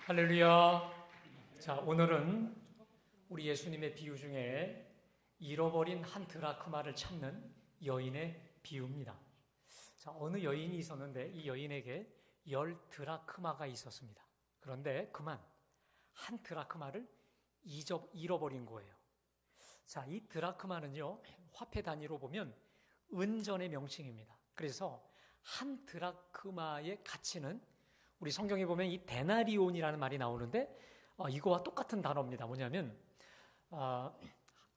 할렐루야. 자, 오늘은 우리 예수님의 비유 중에 잃어버린 한 드라크마를 찾는 여인의 비유입니다. 자, 어느 여인이 있었는데 이 여인에게 10 드라크마가 있었습니다. 그런데 그만 한 드라크마를 잃어버린 거예요. 자, 이 드라크마는요, 화폐 단위로 보면 은전의 명칭입니다. 그래서 한 드라크마의 가치는 우리 성경에 보면 이 데나리온이라는 말이 나오는데 이거와 똑같은 단어입니다. 뭐냐면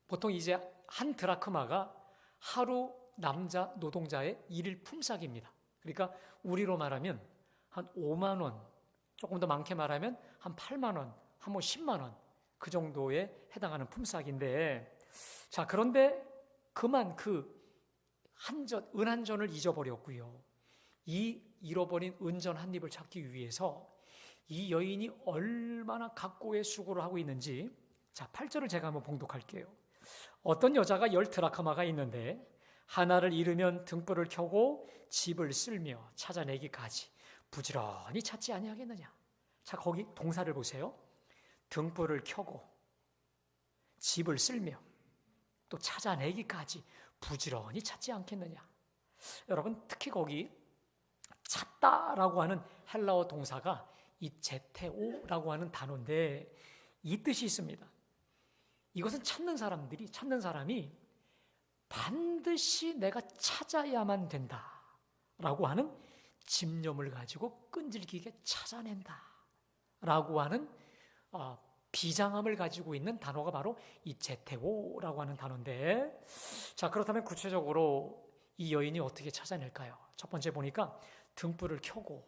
보통 이제 한 드라크마가 하루 남자 노동자의 일일 품삯입니다. 그러니까 우리로 말하면 한 5만 원, 조금 더 많게 말하면 한 8만 원, 한 10만 원 그 정도에 해당하는 품삯인데, 자, 그런데 그만 그 은 한 전을 잊어버렸고요. 이 잃어버린 은전 한 입을 찾기 위해서 이 여인이 얼마나 각고의 수고를 하고 있는지, 자, 8절을 제가 한번 봉독할게요. 어떤 여자가 10 드라크마가 있는데 하나를 잃으면 등불을 켜고 집을 쓸며 찾아내기까지 부지런히 찾지 아니하겠느냐. 자, 거기 동사를 보세요. 등불을 켜고 집을 쓸며 또 찾아내기까지 부지런히 찾지 않겠느냐. 여러분, 특히 거기 찾다라고 하는 헬라어 동사가 이 제테오라고 하는 단어인데 이 뜻이 있습니다. 이것은 찾는 사람이 반드시 내가 찾아야만 된다라고 하는 집념을 가지고 끈질기게 찾아낸다라고 하는 비장함을 가지고 있는 단어가 바로 이 제테오라고 하는 단어인데, 자, 그렇다면 구체적으로 이 여인이 어떻게 찾아낼까요? 첫 번째 보니까 등불을 켜고,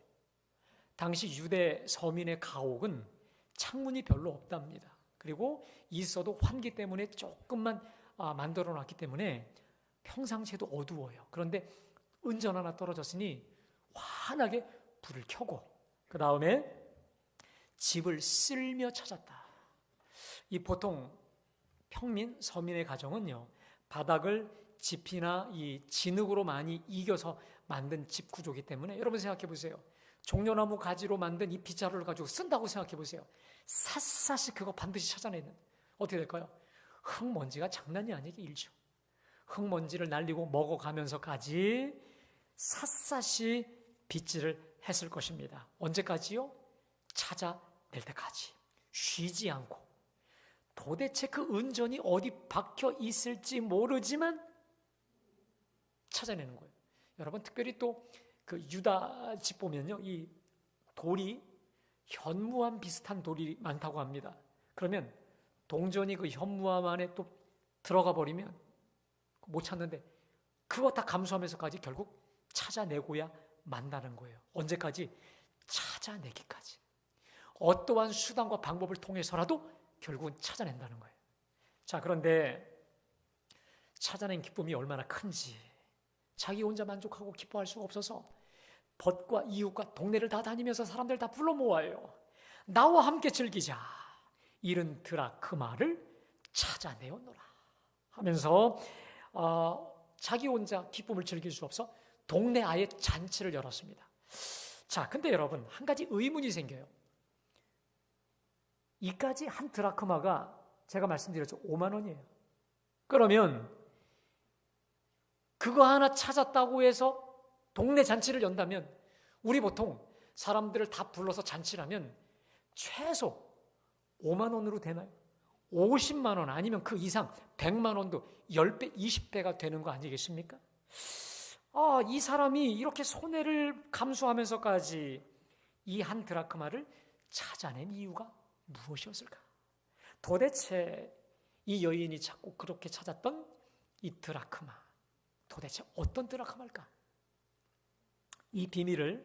당시 유대 서민의 가옥은 창문이 별로 없답니다. 그리고 있어도 환기 때문에 조금만 만들어 놨기 때문에 평상시에도 어두워요. 그런데 은전 하나 떨어졌으니 환하게 불을 켜고, 그 다음에 집을 쓸며 찾았다. 이 보통 평민, 서민의 가정은요, 바닥을 지피나 이 진흙으로 많이 이겨서 만든 집 구조이기 때문에, 여러분 생각해 보세요. 종려나무 가지로 만든 이 빗자루를 가지고 쓴다고 생각해 보세요. 샅샅이 그거 반드시 찾아내는, 어떻게 될까요? 흙먼지가 장난이 아니게 일죠. 흙먼지를 날리고 먹어가면서까지 샅샅이 빗질을 했을 것입니다. 언제까지요? 찾아낼 때까지 쉬지 않고. 도대체 그 은전이 어디 박혀 있을지 모르지만 찾아내는 거예요. 여러분, 특별히 또 그 유다 집 보면요, 이 돌이 현무암 비슷한 돌이 많다고 합니다. 그러면 동전이 그 현무암 안에 또 들어가 버리면 못 찾는데 그거 다 감수하면서까지 결국 찾아내고야 만다는 거예요. 언제까지? 찾아내기까지. 어떠한 수단과 방법을 통해서라도 결국은 찾아낸다는 거예요. 자, 그런데 찾아낸 기쁨이 얼마나 큰지, 자기 혼자 만족하고 기뻐할 수가 없어서 벗과 이웃과 동네를 다 다니면서 사람들 다 불러 모아요. 나와 함께 즐기자. 잃은 드라크마를 찾아내었노라 하면서 자기 혼자 기쁨을 즐길 수 없어 동네 아예 잔치를 열었습니다. 자, 근데 여러분, 한 가지 의문이 생겨요. 이까지 한 드라크마가 제가 말씀드렸죠, 5만 원이에요. 그러면 그거 하나 찾았다고 해서 동네 잔치를 연다면, 우리 보통 사람들을 다 불러서 잔치를 하면 최소 5만 원으로 되나요? 50만 원 아니면 그 이상 100만 원도 10배, 20배가 되는 거 아니겠습니까? 이 사람이 이렇게 손해를 감수하면서까지 이 한 드라크마를 찾아낸 이유가 무엇이었을까? 도대체 이 여인이 찾고 그렇게 찾았던 이 드라크마, 도대체 어떤 드라크마일까? 이 비밀을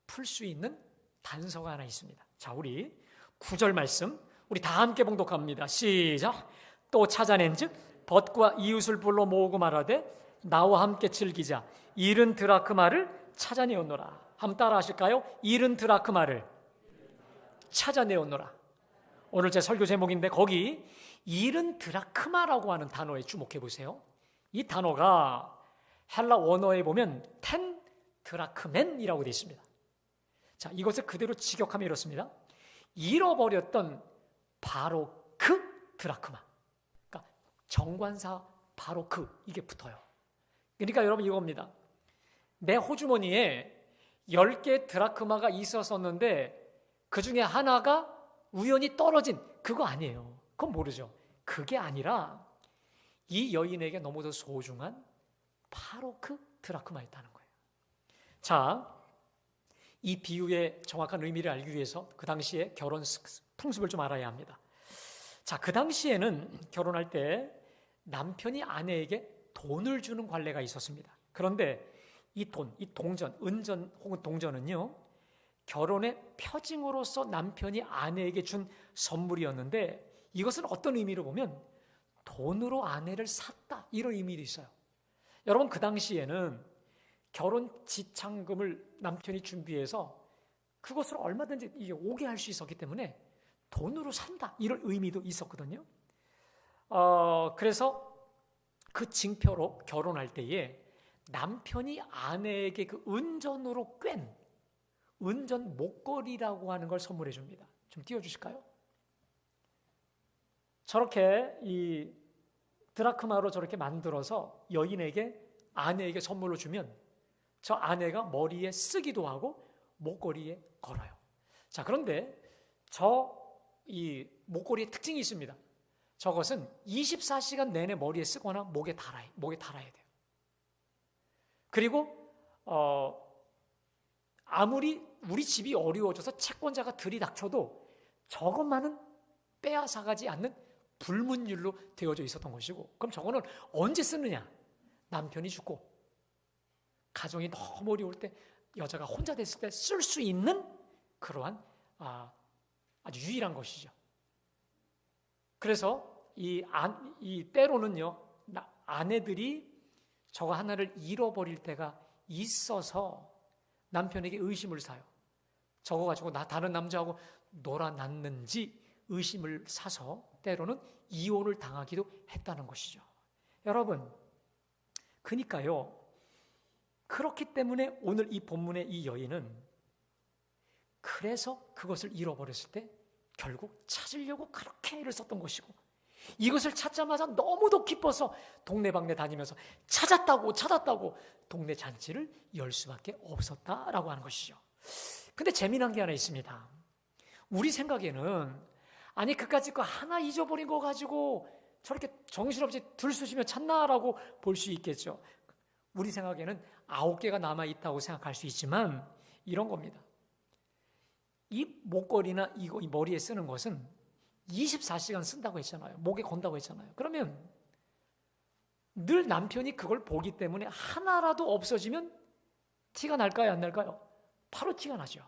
풀 수 있는 단서가 하나 있습니다. 자, 우리 9절 말씀 우리 다 함께 봉독합니다. 시작. 또 찾아낸즉 벗과 이웃을 불러 모으고 말하되 나와 함께 즐기자. 잃은 드라크마를 찾아내었노라. 한번 따라 하실까요? 잃은 드라크마를 찾아내었노라. 오늘 제 설교 제목인데 거기 잃은 드라크마라고 하는 단어에 주목해 보세요. 이 단어가 헬라 원어에 보면 텐 드라크멘이라고 되어 있습니다. 자, 이것을 그대로 직역하면 이렇습니다. 잃어버렸던 바로 그 드라크마, 그러니까 정관사 바로 이게 붙어요. 그러니까 여러분 이겁니다. 내 호주머니에 10개 드라크마가 있었었는데 그 중에 하나가 우연히 떨어진 그거 아니에요. 그건 모르죠. 그게 아니라 이 여인에게 너무도 소중한 바로 그 드라크마였다는 거예요. 자, 이 비유의 정확한 의미를 알기 위해서 그 당시에 결혼 풍습을 좀 알아야 합니다. 자, 그 당시에는 결혼할 때 남편이 아내에게 돈을 주는 관례가 있었습니다. 그런데 이 동전, 은전 혹은 동전은요, 결혼의 표징으로서 남편이 아내에게 준 선물이었는데 이것은 어떤 의미로 보면 돈으로 아내를 샀다, 이런 의미도 있어요. 여러분, 그 당시에는 결혼 지참금을 남편이 준비해서 그것을 얼마든지 이게 오게 할 수 있었기 때문에 돈으로 산다, 이런 의미도 있었거든요. 그래서 그 징표로 결혼할 때에 남편이 아내에게 그 은전으로 꿰ν 은전 목걸이라고 하는 걸 선물해 줍니다. 좀 띄워주실까요? 저렇게 이 드라크마로 저렇게 만들어서 여인에게, 아내에게 선물로 주면 저 아내가 머리에 쓰기도 하고 목걸이에 걸어요. 자, 그런데 이 목걸이의 특징이 있습니다. 저것은 24시간 내내 머리에 쓰거나 목에 달아야 돼요. 그리고 아무리 우리 집이 어려워져서 채권자가 들이닥쳐도 저것만은 빼앗아가지 않는 불문율로 되어져 있었던 것이고, 그럼 저거는 언제 쓰느냐? 남편이 죽고 가정이 너무 어려울 때, 여자가 혼자 됐을 때 쓸 수 있는 그러한 아주 유일한 것이죠. 그래서 이 때로는요, 아내들이 저거 하나를 잃어버릴 때가 있어서 남편에게 의심을 사요. 저거 가지고 다른 남자하고 놀아났는지 의심을 사서 때로는 이혼을 당하기도 했다는 것이죠. 여러분, 그러니까요, 그렇기 때문에 오늘 이 본문의 이 여인은 그래서 그것을 잃어버렸을 때 결국 찾으려고 그렇게 애를 썼던 것이고, 이것을 찾자마자 너무도 기뻐서 동네방네 다니면서 찾았다고 동네 잔치를 열 수밖에 없었다라고 하는 것이죠. 근데 재미난 게 하나 있습니다. 우리 생각에는 아니 그까짓 거 하나 잊어버린 거 가지고 저렇게 정신없이 들쑤시며 찾나라고 볼 수 있겠죠. 우리 생각에는 9개가 남아있다고 생각할 수 있지만 이런 겁니다. 이 목걸이나 이 머리에 쓰는 것은 24시간 쓴다고 했잖아요. 목에 건다고 했잖아요. 그러면 늘 남편이 그걸 보기 때문에 하나라도 없어지면 티가 날까요, 안 날까요? 바로 티가 나죠.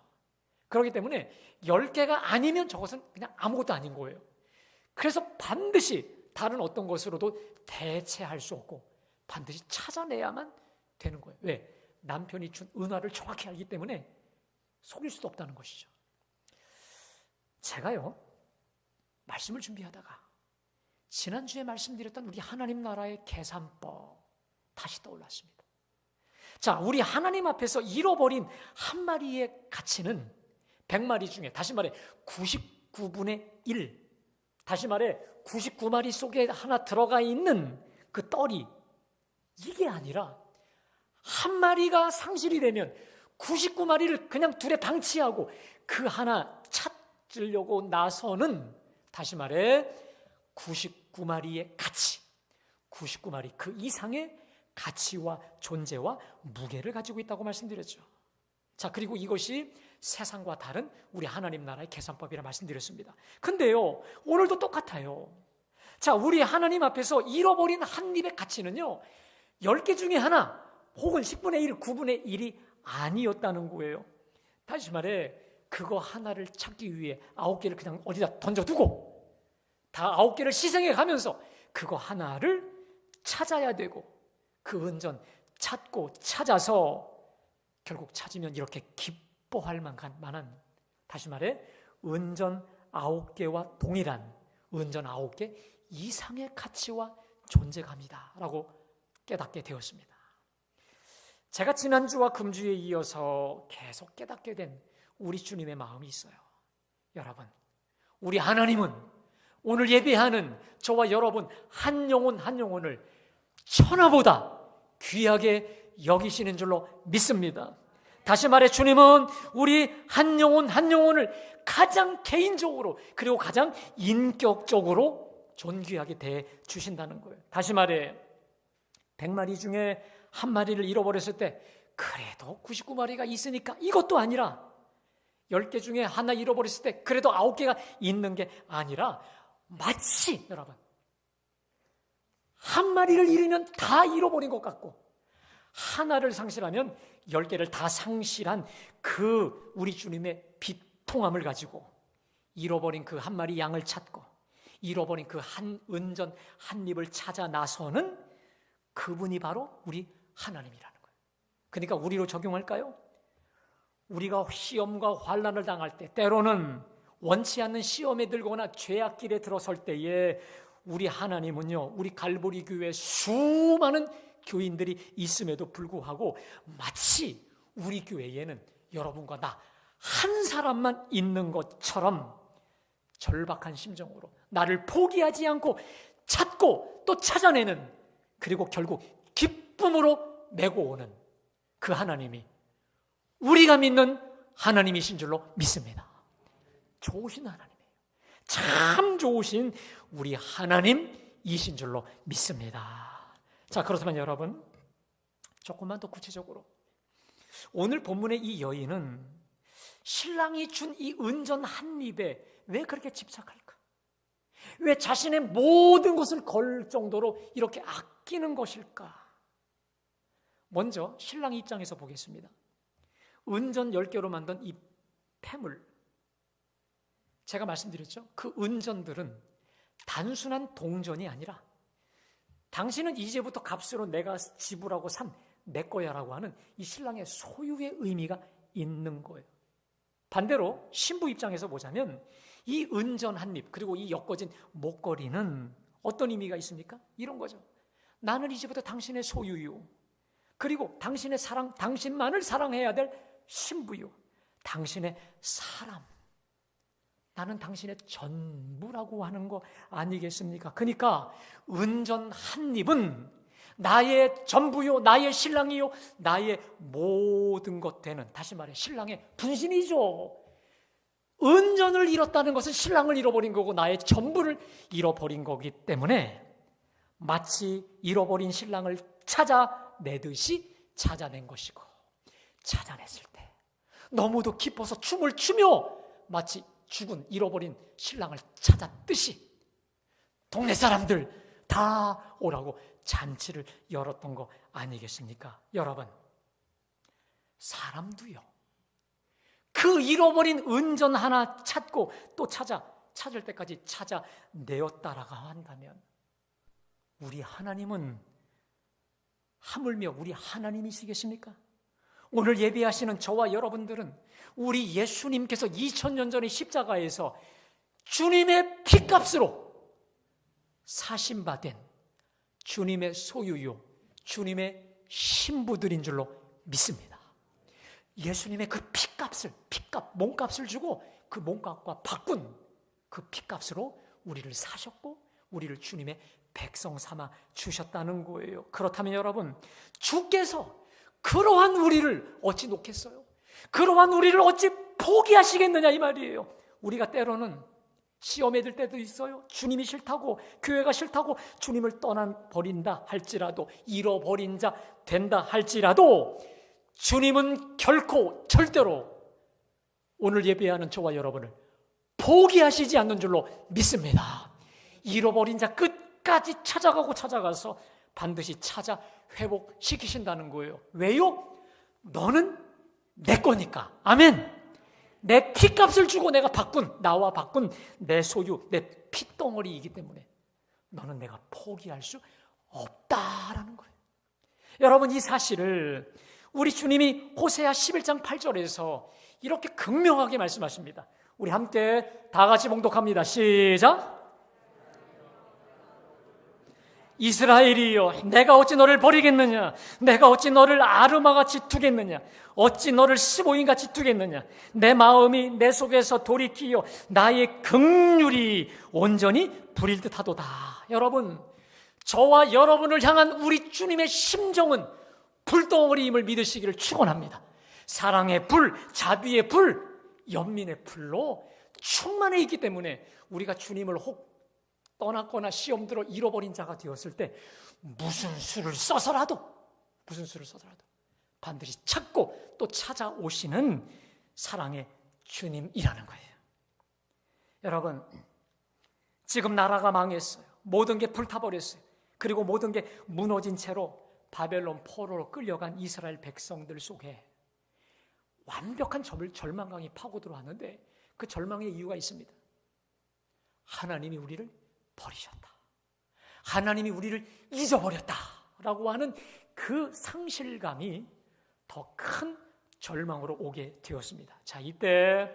그렇기 때문에 10개가 아니면 저것은 그냥 아무것도 아닌 거예요. 그래서 반드시 다른 어떤 것으로도 대체할 수 없고 반드시 찾아내야만 되는 거예요. 왜? 남편이 준 은화를 정확히 알기 때문에 속일 수도 없다는 것이죠. 제가요, 말씀을 준비하다가 지난주에 말씀드렸던 우리 하나님 나라의 계산법 다시 떠올랐습니다. 자, 우리 하나님 앞에서 잃어버린 한 마리의 가치는 100마리 중에, 다시 말해 99분의 1, 다시 말해 99마리 속에 하나 들어가 있는 그 떨이, 이게 아니라 한 마리가 상실이 되면 99마리를 그냥 둘에 방치하고 그 하나 찾으려고 나서는, 다시 말해 99마리의 가치, 99마리 그 이상의 가치와 존재와 무게를 가지고 있다고 말씀드렸죠. 자, 그리고 이것이 세상과 다른 우리 하나님 나라의 계산법이라 말씀드렸습니다. 근데요, 오늘도 똑같아요. 자, 우리 하나님 앞에서 잃어버린 한 입의 가치는요, 10개 중에 하나 혹은 10분의 1, 9분의 1이 아니었다는 거예요. 다시 말해 그거 하나를 찾기 위해 9개를 그냥 어디다 던져두고 다 9개를 희생해 가면서 그거 하나를 찾아야 되고, 그 은전 찾고 찾아서 결국 찾으면 이렇게 기뻐할 만한, 다시 말해 은전 9개와 동일한 은전 9개 이상의 가치와 존재감이다 라고 깨닫게 되었습니다. 제가 지난주와 금주에 이어서 계속 깨닫게 된 우리 주님의 마음이 있어요. 여러분, 우리 하나님은 오늘 예배하는 저와 여러분 한 영혼 한 영혼을 천하보다 귀하게 여기시는 줄로 믿습니다. 다시 말해 주님은 우리 한 영혼 한 영혼을 가장 개인적으로 그리고 가장 인격적으로 존귀하게 대해 주신다는 거예요. 다시 말해 100마리 중에 한 마리를 잃어버렸을 때 그래도 99마리가 있으니까 이것도 아니라 10개 중에 하나 잃어버렸을 때 그래도 9개가 있는 게 아니라 마치 여러분 한 마리를 잃으면 다 잃어버린 것 같고 하나를 상실하면 10개를 다 상실한 그 우리 주님의 비통함을 가지고 잃어버린 그 한 마리 양을 찾고 잃어버린 그 한 은전 한 입을 찾아 나서는 그분이 바로 우리 하나님이라는 거예요. 그러니까 우리로 적용할까요? 우리가 시험과 환난을 당할 때 때로는 원치 않는 시험에 들거나 죄악길에 들어설 때에 우리 하나님은요 우리 갈보리 교회 수많은 교인들이 있음에도 불구하고 마치 우리 교회에는 여러분과 나 한 사람만 있는 것처럼 절박한 심정으로 나를 포기하지 않고 찾고 또 찾아내는 그리고 결국 기쁨으로 메고 오는 그 하나님이 우리가 믿는 하나님이신 줄로 믿습니다. 좋으신 하나님이에요. 참 좋으신 우리 하나님이신 줄로 믿습니다. 자, 그렇다면 여러분 조금만 더 구체적으로 오늘 본문의 이 여인은 신랑이 준 이 은전 한 입에 왜 그렇게 집착할까? 왜 자신의 모든 것을 걸 정도로 이렇게 아끼는 것일까? 먼저 신랑 입장에서 보겠습니다. 은전 10개로 만든 이 폐물, 제가 말씀드렸죠? 그 은전들은 단순한 동전이 아니라 당신은 이제부터 값으로 내가 지불하고 산 내 거야라고 하는 이 신랑의 소유의 의미가 있는 거예요. 반대로 신부 입장에서 보자면 이 은전 한 입 그리고 이 엮어진 목걸이는 어떤 의미가 있습니까? 이런 거죠. 나는 이제부터 당신의 소유요. 그리고 당신의 사랑, 당신만을 사랑해야 될 신부요. 당신의 사람. 나는 당신의 전부라고 하는 거 아니겠습니까? 그러니까 은전 한 입은 나의 전부요, 나의 신랑이요, 나의 모든 것 되는, 다시 말해 신랑의 분신이죠. 은전을 잃었다는 것은 신랑을 잃어버린 거고 나의 전부를 잃어버린 거기 때문에 마치 잃어버린 신랑을 찾아내듯이 찾아낸 것이고, 찾아냈을 때 너무도 기뻐서 춤을 추며 마치 죽은 잃어버린 신랑을 찾았듯이 동네 사람들 다 오라고 잔치를 열었던 거 아니겠습니까? 여러분, 사람도요 그 잃어버린 은전 하나 찾고 또 찾을 때까지 찾아내었다라고 한다면 우리 하나님은 하물며 우리 하나님이시겠습니까? 오늘 예배하시는 저와 여러분들은 우리 예수님께서 2000년 전에 십자가에서 주님의 피값으로 사심받은 주님의 소유요, 주님의 신부들인 줄로 믿습니다. 예수님의 그 피값, 몸값을 주고 그 몸값과 바꾼 그 피값으로 우리를 사셨고 우리를 주님의 백성 삼아 주셨다는 거예요. 그렇다면 여러분, 주께서 그러한 우리를 어찌 놓겠어요? 그러한 우리를 어찌 포기하시겠느냐 이 말이에요. 우리가 때로는 시험에 들 때도 있어요. 주님이 싫다고, 교회가 싫다고 주님을 떠나버린다 할지라도, 잃어버린 자 된다 할지라도 주님은 결코 절대로 오늘 예배하는 저와 여러분을 포기하시지 않는 줄로 믿습니다. 잃어버린 자 끝까지 찾아가서 반드시 찾아 회복시키신다는 거예요. 왜요? 너는 내 거니까. 아멘. 내 피값을 주고 나와 바꾼 내 소유, 내 피덩어리이기 때문에 너는 내가 포기할 수 없다라는 거예요. 여러분, 이 사실을 우리 주님이 호세아 11장 8절에서 이렇게 극명하게 말씀하십니다. 우리 함께 다 같이 봉독합니다. 시작. 이스라엘이여, 내가 어찌 너를 버리겠느냐? 내가 어찌 너를 아르마같이 두겠느냐? 어찌 너를 시보인같이 두겠느냐? 내 마음이 내 속에서 돌이키어 나의 긍휼이 온전히 부릴 듯하도다. 여러분, 저와 여러분을 향한 우리 주님의 심정은 불덩어리임을 믿으시기를 축원합니다. 사랑의 불, 자비의 불, 연민의 불로 충만해 있기 때문에 우리가 주님을 혹 떠났거나 시험 들어 잃어버린 자가 되었을 때 무슨 수를 써서라도 반드시 찾고 또 찾아오시는 사랑의 주님이라는 거예요. 여러분, 지금 나라가 망했어요. 모든 게 불타버렸어요. 그리고 모든 게 무너진 채로 바벨론 포로로 끌려간 이스라엘 백성들 속에 완벽한 절망감이 파고 들어왔는데 그 절망의 이유가 있습니다. 하나님이 우리를 버리셨다. 하나님이 우리를 잊어버렸다라고 하는 그 상실감이 더 큰 절망으로 오게 되었습니다. 자, 이때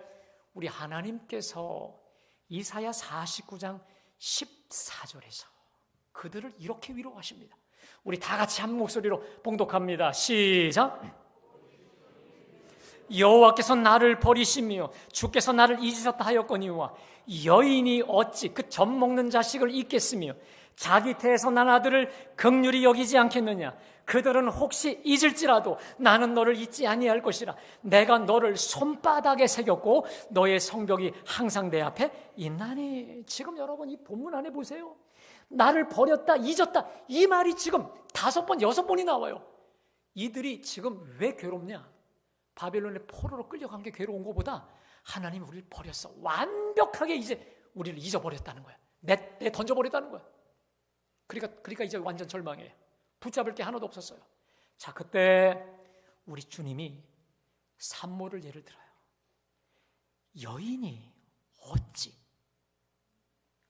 우리 하나님께서 이사야 49장 14절에서 그들을 이렇게 위로하십니다. 우리 다 같이 한 목소리로 봉독합니다. 시작. 여호와께서 나를 버리시며 주께서 나를 잊으셨다 하였거니와 여인이 어찌 그 젖 먹는 자식을 잊겠으며 자기 태에서 난 아들을 긍휼히 여기지 않겠느냐? 그들은 혹시 잊을지라도 나는 너를 잊지 아니할 것이라. 내가 너를 손바닥에 새겼고 너의 성벽이 항상 내 앞에 있나니. 지금 여러분 이 본문 안에 보세요. 나를 버렸다, 잊었다, 이 말이 지금 5번, 6번이 나와요. 이들이 지금 왜 괴롭냐? 바벨론의 포로로 끌려간 게 괴로운 것보다 하나님이 우리를 버렸어. 완벽하게 이제 우리를 잊어버렸다는 거야. 내 던져버렸다는 거야. 그러니까 이제 완전 절망해요. 붙잡을 게 하나도 없었어요. 자, 그때 우리 주님이 산모를 예를 들어요. 여인이 어찌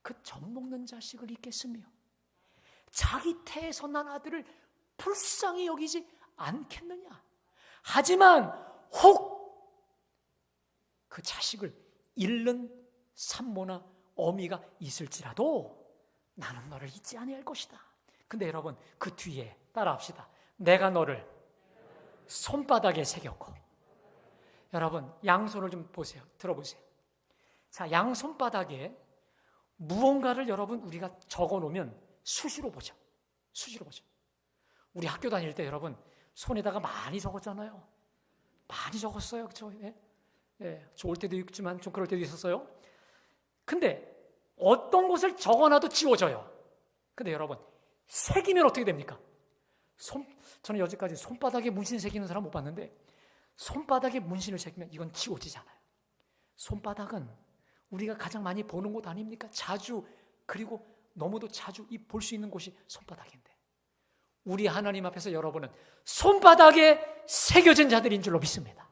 그 젖 먹는 자식을 잊겠으며 자기 태에서 난 아들을 불쌍히 여기지 않겠느냐? 하지만 혹 그 자식을 잃는 산모나 어미가 있을지라도 나는 너를 잊지 아니할 것이다. 근데 여러분 그 뒤에 따라합시다. 내가 너를 손바닥에 새겼고. 여러분 양손을 좀 보세요. 들어보세요. 자, 양손바닥에 무언가를 여러분 우리가 적어놓으면 수시로 보죠. 우리 학교 다닐 때 여러분 손에다가 많이 적었잖아요. 많이 적었어요. 그렇죠? 좋을 때도 있지만 좀 그럴 때도 있었어요. 근데 어떤 곳을 적어놔도 지워져요. 근데 여러분 새기면 어떻게 됩니까? 저는 여지까지 손바닥에 문신 새기는 사람 못 봤는데 손바닥에 문신을 새기면 이건 지워지잖아요. 손바닥은 우리가 가장 많이 보는 곳 아닙니까? 자주, 그리고 너무도 자주 볼 수 있는 곳이 손바닥인데 우리 하나님 앞에서 여러분은 손바닥에 새겨진 자들인 줄로 믿습니다.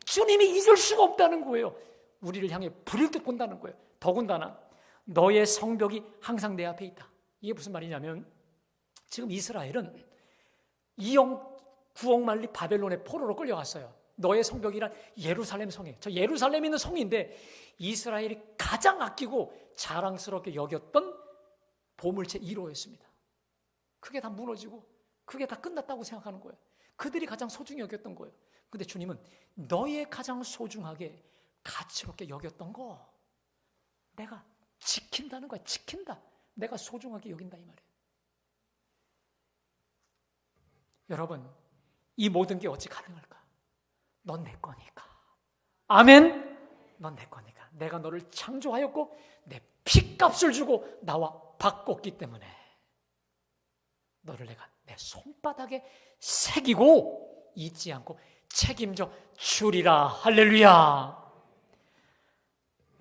주님이 잊을 수가 없다는 거예요. 우리를 향해 불을 듯 본다는 거예요. 더군다나 너의 성벽이 항상 내 앞에 있다. 이게 무슨 말이냐면 지금 이스라엘은 2억 9억 만리 바벨론의 포로로 끌려갔어요. 너의 성벽이란 예루살렘 성이에요. 저 예루살렘에 있는 성인데 이스라엘이 가장 아끼고 자랑스럽게 여겼던 보물체 1호였습니다. 그게 다 무너지고 그게 다 끝났다고 생각하는 거예요. 그들이 가장 소중히 여겼던 거예요. 근데 주님은 너의 가장 소중하게 가치롭게 여겼던 거 내가 지킨다는 거야. 지킨다. 내가 소중하게 여긴다 이 말이에요. 여러분 이 모든 게 어찌 가능할까? 넌 내 거니까. 아멘. 넌 내 거니까. 내가 너를 창조하였고 내 피값을 주고 나와 바꿨기 때문에 너를 내가 내 손바닥에 새기고 잊지 않고 책임져 주리라. 할렐루야.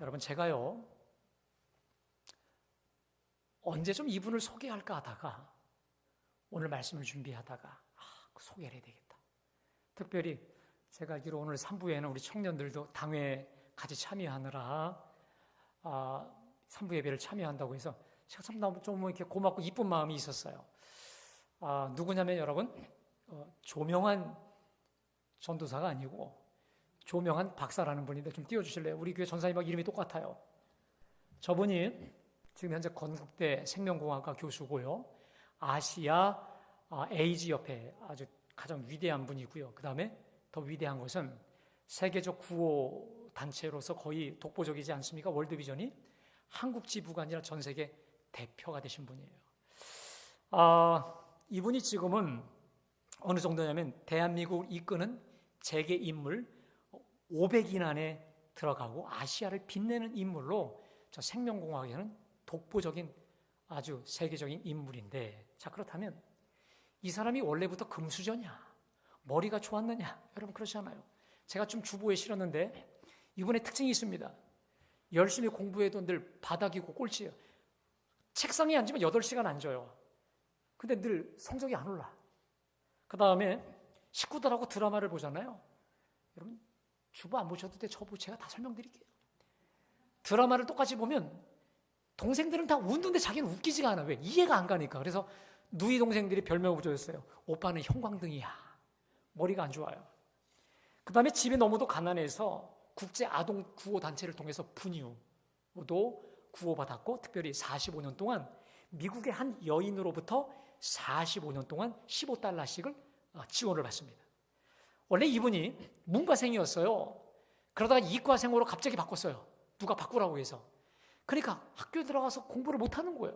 여러분 제가요 언제 좀 이분을 소개할까 하다가 오늘 말씀을 준비하다가 소개를 해야 되겠다. 특별히 제가 알기로 오늘 3부에는 우리 청년들도 당회에 같이 참여하느라 3부 예배를 참여한다고 해서 제가 참 좀 이렇게 고맙고 이쁜 마음이 있었어요. 누구냐면 여러분 조명한 전도사가 아니고 조명한 박사라는 분인데 좀 띄워주실래요? 우리 교회 전사님하고 이름이 똑같아요. 저분이 지금 현재 건국대 생명공학과 교수고요. 아시아 에이즈 협회 아주 가장 위대한 분이고요. 그 다음에 더 위대한 것은 세계적 구호 단체로서 거의 독보적이지 않습니까? 월드비전이 한국 지부가 아니라 전 세계 대표가 되신 분이에요. 이분이 지금은 어느 정도냐면 대한민국을 이끄는 재계 인물 500인 안에 들어가고 아시아를 빛내는 인물로 저 생명공학에는 독보적인 아주 세계적인 인물인데, 자, 그렇다면 이 사람이 원래부터 금수저냐, 머리가 좋았느냐? 여러분 그렇지 않아요. 제가 좀 주보에 실었는데 이분의 특징이 있습니다. 열심히 공부해도 늘 바닥이고 꼴찌예요. 책상에 앉으면 8시간 앉아요. 근데 늘 성적이 안 올라. 그 다음에 식구들하고 드라마를 보잖아요. 여러분 주보 안 보셔도 돼. 제가 다 설명드릴게요. 드라마를 똑같이 보면 동생들은 다 웃는데 자기는 웃기지가 않아. 왜? 이해가 안 가니까. 그래서 누이 동생들이 별명을 붙여줬어요. 오빠는 형광등이야. 머리가 안 좋아요. 그 다음에 집이 너무도 가난해서 국제 아동 구호 단체를 통해서 분유도 구호받았고, 특별히 45년 동안 미국의 한 여인으로부터 45년 동안 $15씩을 지원을 받습니다. 원래 이분이 문과생이었어요. 그러다가 이과생으로 갑자기 바꿨어요. 누가 바꾸라고 해서. 그러니까 학교에 들어가서 공부를 못하는 거예요.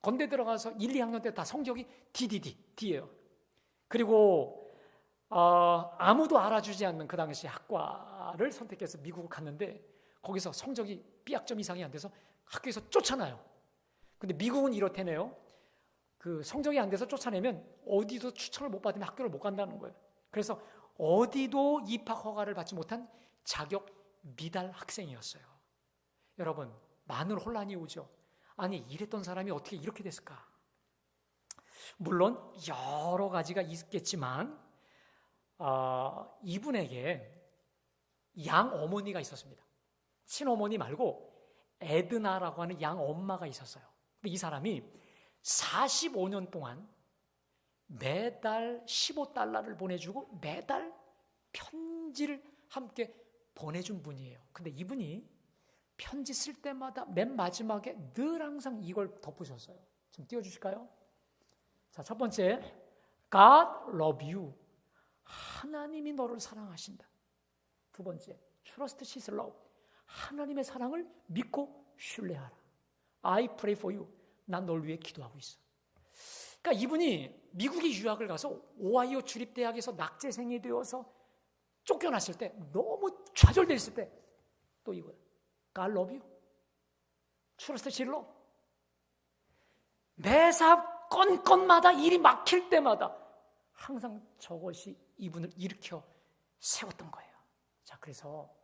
건대 들어가서 1, 2학년 때 다 성적이 D예요. 그리고 아무도 알아주지 않는 그 당시 학과를 선택해서 미국을 갔는데 거기서 성적이 B학점 이상이 안 돼서 학교에서 쫓아나요. 근데 미국은 이렇다네요. 그 성적이 안 돼서 쫓아내면 어디도 추천을 못 받으면 학교를 못 간다는 거예요. 그래서 어디도 입학 허가를 받지 못한 자격 미달 학생이었어요. 여러분, 많은 혼란이 오죠. 아니, 이랬던 사람이 어떻게 이렇게 됐을까? 물론 여러 가지가 있겠지만 이분에게 양어머니가 있었습니다. 친어머니 말고 에드나라고 하는 양엄마가 있었어요. 이 사람이 45년 동안 매달 $15를 보내주고 매달 편지를 함께 보내준 분이에요. 근데 이분이 편지 쓸 때마다 맨 마지막에 늘 항상 이걸 덧붙였어요. 좀 띄워주실까요? 자, 첫 번째, God love you. 하나님이 너를 사랑하신다. 두 번째, Trust His love. 하나님의 사랑을 믿고 신뢰하라. I pray for you. 난 널 위해 기도하고 있어. 그러니까 이분이 미국에 유학을 가서 오하이오 주립대학에서 낙제생이 되어서 쫓겨났을 때, 너무 좌절됐을 때 또 이거예요. God love you. Trust His love. 매사 건건마다 일이 막힐 때마다 항상 저것이 이분을 일으켜 세웠던 거예요. 자, 그래서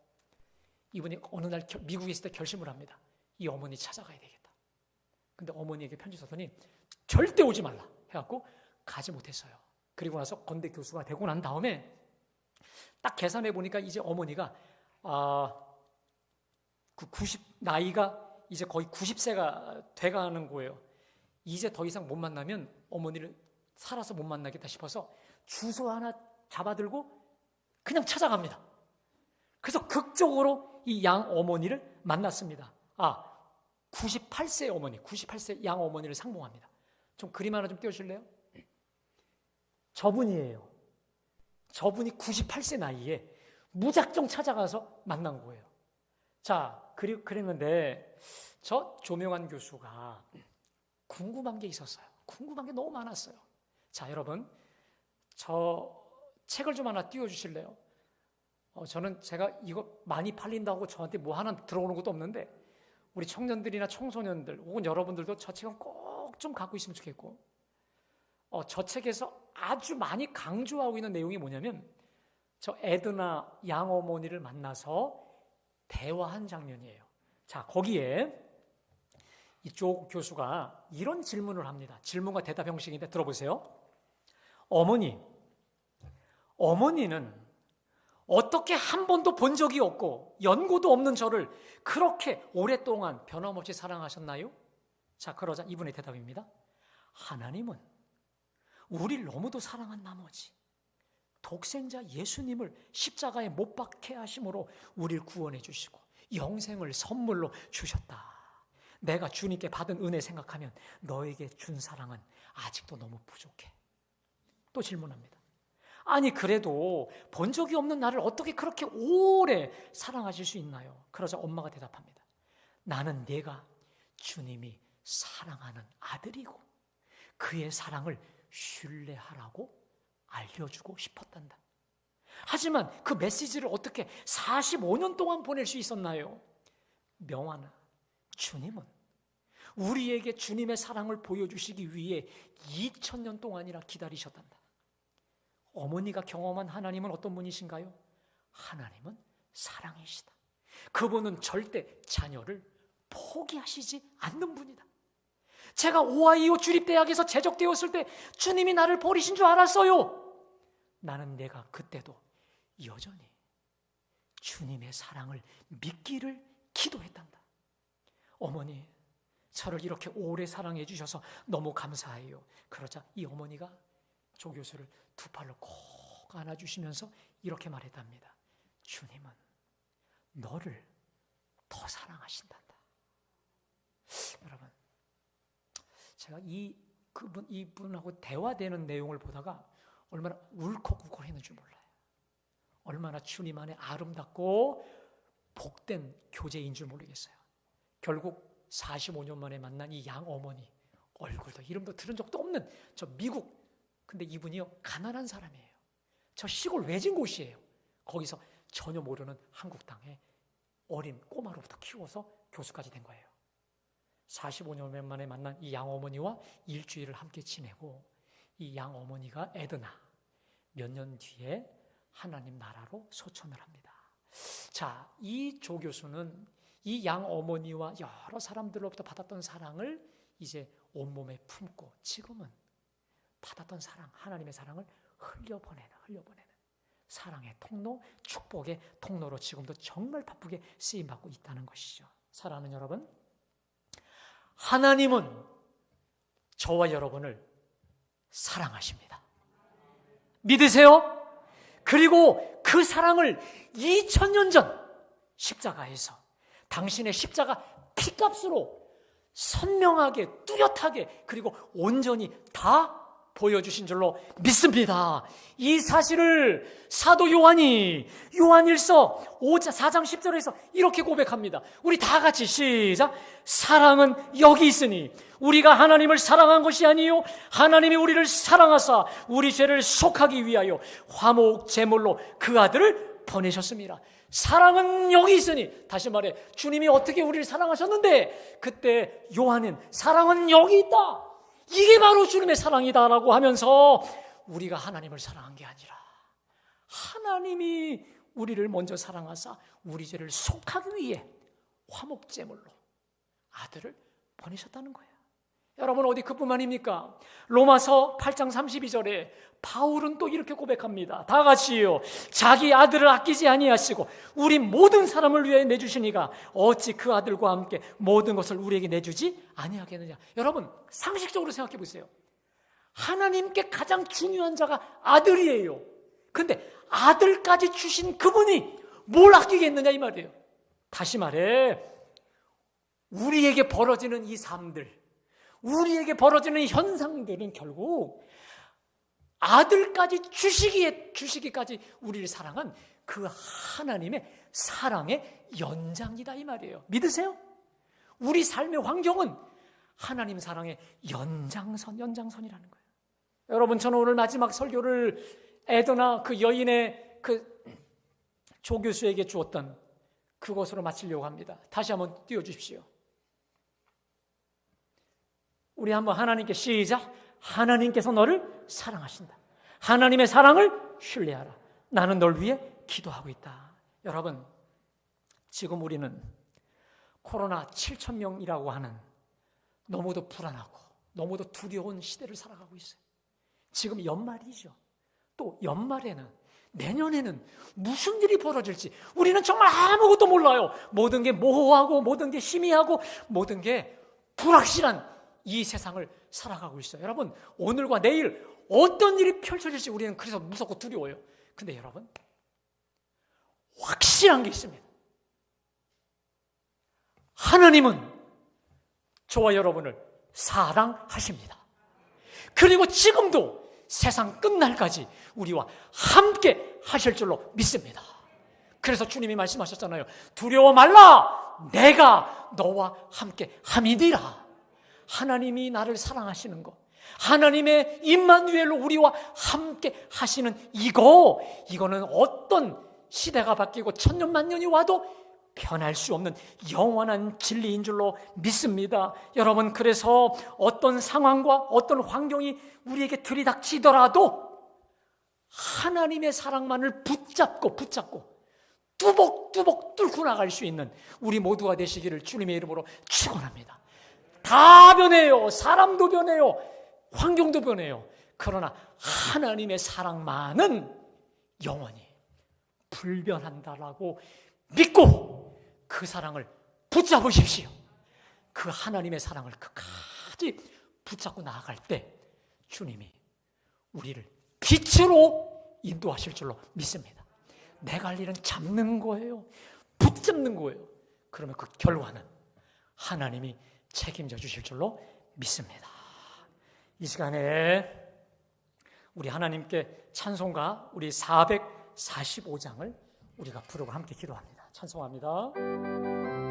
이분이 어느 날 미국에 있을 때 결심을 합니다. 이 어머니 찾아가야 되겠다. 근데 어머니에게 편지 썼더니 절대 오지 말라 해갖고 가지 못했어요. 그리고 나서 건대 교수가 되고 난 다음에 딱 계산해 보니까 이제 어머니가 나이가 이제 거의 90세가 돼가는 거예요. 이제 더 이상 못 만나면 어머니를 살아서 못 만나겠다 싶어서 주소 하나 잡아들고 그냥 찾아갑니다. 그래서 극적으로 이 양 어머니를 만났습니다. 98세 어머니, 98세 양 어머니를 상봉합니다. 좀 그림 하나 좀 띄워주실래요? 저분이에요. 저분이 98세 나이에 무작정 찾아가서 만난 거예요. 자, 그랬는데 저 조명환 교수가 궁금한 게 있었어요. 궁금한 게 너무 많았어요. 자, 여러분, 저 책을 좀 하나 띄워주실래요? 저는 제가 이거 많이 팔린다고 저한테 뭐 하나 들어오는 것도 없는데 우리 청년들이나 청소년들 혹은 여러분들도 저 책은 꼭 좀 갖고 있으면 좋겠고, 저 책에서 아주 많이 강조하고 있는 내용이 뭐냐면 저 에드나 양어머니를 만나서 대화한 장면이에요. 자, 거기에 이쪽 교수가 이런 질문을 합니다. 질문과 대답 형식인데 들어보세요. 어머니는 어떻게 한 번도 본 적이 없고 연고도 없는 저를 그렇게 오랫동안 변함없이 사랑하셨나요? 자, 그러자 이분의 대답입니다. 하나님은 우리를 너무도 사랑한 나머지 독생자 예수님을 십자가에 못 박게 하심으로 우리를 구원해 주시고 영생을 선물로 주셨다. 내가 주님께 받은 은혜 생각하면 너에게 준 사랑은 아직도 너무 부족해. 또 질문합니다. 아니 그래도 본 적이 없는 나를 어떻게 그렇게 오래 사랑하실 수 있나요? 그러자 엄마가 대답합니다. 나는 네가 주님이 사랑하는 아들이고 그의 사랑을 신뢰하라고 알려주고 싶었단다. 하지만 그 메시지를 어떻게 45년 동안 보낼 수 있었나요? 명환아, 주님은 우리에게 주님의 사랑을 보여주시기 위해 2000년 동안이나 기다리셨단다. 어머니가 경험한 하나님은 어떤 분이신가요? 하나님은 사랑이시다. 그분은 절대 자녀를 포기하시지 않는 분이다. 제가 오하이오 주립대학에서 재적되었을 때 주님이 나를 버리신 줄 알았어요. 나는 내가 그때도 여전히 주님의 사랑을 믿기를 기도했단다. 어머니, 저를 이렇게 오래 사랑해 주셔서 너무 감사해요. 그러자 이 어머니가 조 교수를 두 팔로 꼭 안아주시면서 이렇게 말했답니다. 주님은 너를 더 사랑하신단다. 여러분, 제가 이분하고 대화되는 내용을 보다가 얼마나 울컥울컥 했는 줄 몰라요. 얼마나 주님 안에 아름답고 복된 교제인 줄 모르겠어요. 결국 45년 만에 만난 이 양 어머니, 얼굴도 이름도 들은 적도 없는 저 미국, 근데 이분이요 가난한 사람이에요. 저 시골 외진 곳이에요. 거기서 전혀 모르는 한국 땅에 어린 꼬마로부터 키워서 교수까지 된 거예요. 45년 만에 만난 이 양 어머니와 일주일을 함께 지내고 이 양 어머니가 에드나 몇 년 뒤에 하나님 나라로 소천을 합니다. 자, 이 조 교수는 이 양 어머니와 여러 사람들로부터 받았던 사랑을 이제 온몸에 품고 지금은 받았던 사랑, 하나님의 사랑을 흘려보내는 사랑의 통로, 축복의 통로로 지금도 정말 바쁘게 쓰임받고 있다는 것이죠. 사랑하는 여러분, 하나님은 저와 여러분을 사랑하십니다. 믿으세요? 그리고 그 사랑을 2000년 전 십자가에서 당신의 십자가 피값으로 선명하게 뚜렷하게 그리고 온전히 다 보여주신 줄로 믿습니다. 이 사실을 사도 요한이 요한일서 4장 10절에서 이렇게 고백합니다. 우리 다 같이 시작. 사랑은 여기 있으니 우리가 하나님을 사랑한 것이 아니요 하나님이 우리를 사랑하사 우리 죄를 속하기 위하여 화목 제물로 그 아들을 보내셨습니다. 사랑은 여기 있으니, 다시 말해 주님이 어떻게 우리를 사랑하셨는데 그때 요한은 사랑은 여기 있다, 이게 바로 주님의 사랑이다라고 하면서 우리가 하나님을 사랑한 게 아니라 하나님이 우리를 먼저 사랑하사 우리 죄를 속하기 위해 화목제물로 아들을 보내셨다는 거예요. 여러분, 어디 그뿐만입니까? 로마서 8장 32절에 바울은 또 이렇게 고백합니다. 다 같이요. 자기 아들을 아끼지 아니하시고 우리 모든 사람을 위해 내주시니가 어찌 그 아들과 함께 모든 것을 우리에게 내주지 아니하겠느냐. 여러분, 상식적으로 생각해 보세요. 하나님께 가장 중요한 자가 아들이에요. 근데 아들까지 주신 그분이 뭘 아끼겠느냐 이 말이에요. 다시 말해 우리에게 벌어지는 이 삶들, 우리에게 벌어지는 현상들은 결국 아들까지 주시기까지 우리를 사랑한 그 하나님의 사랑의 연장이다 이 말이에요. 믿으세요? 우리 삶의 환경은 하나님 사랑의 연장선이라는 거예요. 여러분, 저는 오늘 마지막 설교를 에드나 그 여인의 그 조교수에게 주었던 그것으로 마치려고 합니다. 다시 한번 띄워주십시오. 우리 한번 하나님께 시작. 하나님께서 너를 사랑하신다. 하나님의 사랑을 신뢰하라. 나는 널 위해 기도하고 있다. 여러분, 지금 우리는 코로나 7,000명이라고 하는 너무도 불안하고 너무도 두려운 시대를 살아가고 있어요. 지금 연말이죠. 또 연말에는, 내년에는 무슨 일이 벌어질지 우리는 정말 아무것도 몰라요. 모든 게 모호하고 모든 게 희미하고 모든 게 불확실한 이 세상을 살아가고 있어요. 여러분, 오늘과 내일 어떤 일이 펼쳐질지 우리는 그래서 무섭고 두려워요. 근데 여러분, 확실한 게 있습니다. 하나님은 저와 여러분을 사랑하십니다. 그리고 지금도 세상 끝날까지 우리와 함께 하실 줄로 믿습니다. 그래서 주님이 말씀하셨잖아요. 두려워 말라, 내가 너와 함께 함이니라. 하나님이 나를 사랑하시는 것, 하나님의 임마누엘로 우리와 함께 하시는 이거는 어떤 시대가 바뀌고 천년만년이 와도 변할 수 없는 영원한 진리인 줄로 믿습니다. 여러분, 그래서 어떤 상황과 어떤 환경이 우리에게 들이닥치더라도 하나님의 사랑만을 붙잡고 뚜벅뚜벅 뚫고 나갈 수 있는 우리 모두가 되시기를 주님의 이름으로 축원합니다. 다 변해요. 사람도 변해요. 환경도 변해요. 그러나 하나님의 사랑만은 영원히 불변한다라고 믿고 그 사랑을 붙잡으십시오. 그 하나님의 사랑을 끝까지 붙잡고 나아갈 때 주님이 우리를 빛으로 인도하실 줄로 믿습니다. 내가 할 일은 잡는 거예요. 붙잡는 거예요. 그러면 그 결과는 하나님이 책임져 주실 줄로 믿습니다. 이 시간에 우리 하나님께 찬송가 우리 445장을 우리가 부르고 함께 기도합니다. 찬송합니다.